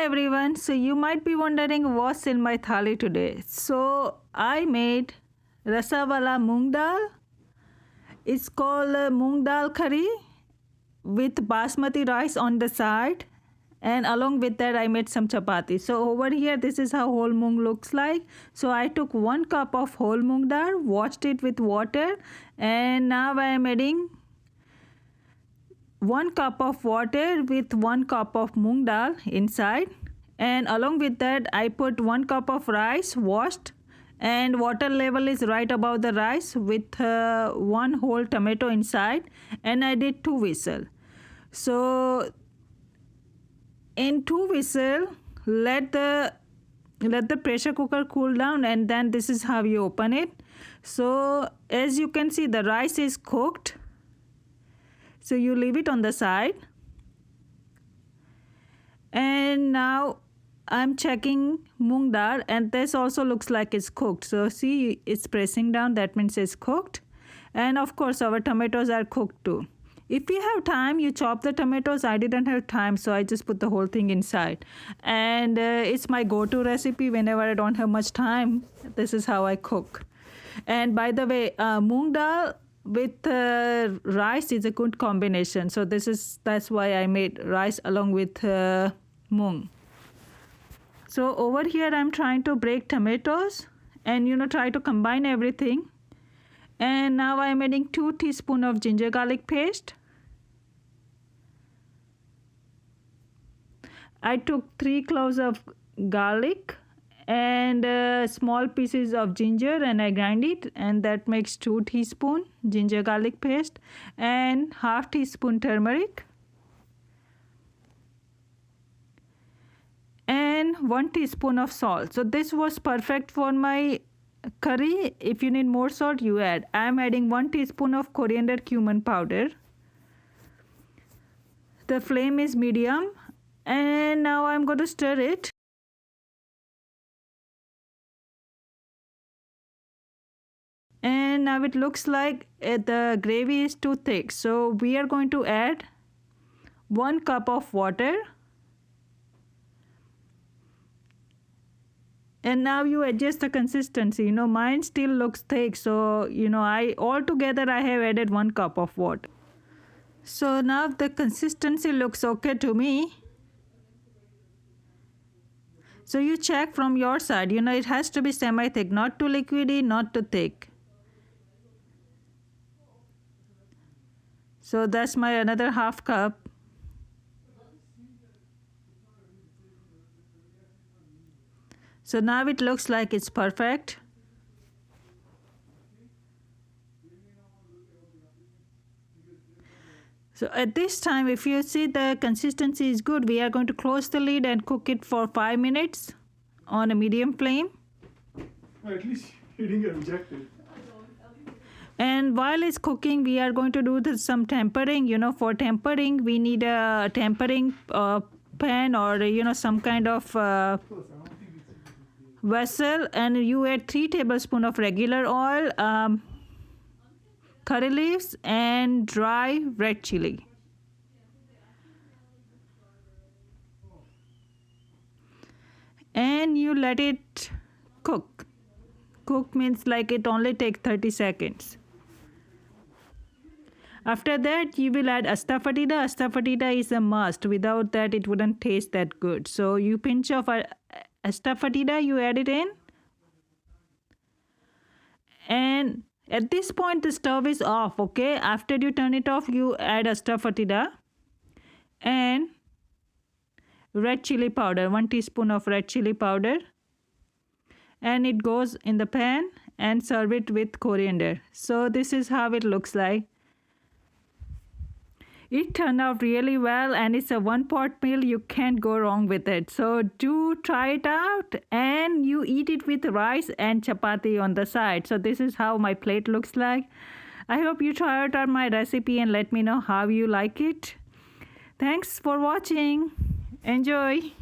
everyone. So you might be wondering what's in my thali today. So I made Rasawala Moong dal. It's called Moong dal curry with basmati rice on the side, and along with that I made some chapati. So over here this is how whole moong looks like. So I took 1 cup of whole moong dal, washed it with water, and now I am adding 1 cup of water with 1 cup of moong dal inside, and along with that I put 1 cup of rice washed, and water level is right above the rice, with 1 whole tomato inside, and I did 2 whistles. So in 2 whistles, let the pressure cooker cool down, and then this is how you open it. So as you can see, the rice is cooked. So you leave it on the side, and now I'm checking moong dal, and this also looks like it's cooked. So see, it's pressing down, that means it's cooked. And of course our tomatoes are cooked too. If you have time, you chop the tomatoes. I didn't have time, so I just put the whole thing inside. And it's my go-to recipe whenever I don't have much time. This is how I cook. And by the way, moong dal with rice is a good combination. So that's why I made rice along with moong. So over here I'm trying to break tomatoes and try to combine everything. And now I'm adding 2 teaspoons of ginger garlic paste. I took 3 cloves of garlic and small pieces of ginger, and I grind it, and that makes 2 teaspoons ginger garlic paste, and half teaspoon turmeric, and 1 teaspoon of salt. So this was perfect for my curry. If you need more salt, you add. I am adding 1 teaspoon of coriander cumin powder. The flame is medium, and now I'm going to stir it. And now it looks like the gravy is too thick, so we are going to add 1 cup of water. And now you adjust the consistency. Mine still looks thick, so I altogether I have added 1 cup of water. So now the consistency looks okay to me. So you check from your side. It has to be semi-thick, not too liquidy, not too thick. So that's my another half cup. So now it looks like it's perfect. So at this time, if you see the consistency is good, we are going to close the lid and cook it for 5 minutes on a medium flame. At least you didn't get rejected. And while it's cooking, we are going to do some tempering. For tempering, we need a tempering pan or some kind of vessel, and you add 3 tablespoons of regular oil, curry leaves, and dry red chili. And you let it cook. Cook means like it only takes 30 seconds. After that, you will add astafatida. Astafatida is a must. Without that, it wouldn't taste that good. So you pinch of astafatida, you add it in. And at this point, the stove is off, okay? After you turn it off, you add astafatida and red chili powder, 1 teaspoon of red chili powder. And it goes in the pan, and serve it with coriander. So this is how it looks like. It turned out really well, and it's a 1-pot meal. You can't go wrong with it. So do try it out, and you eat it with rice and chapati on the side. So this is how my plate looks like. I hope you try out my recipe and let me know how you like it. Thanks for watching. Enjoy.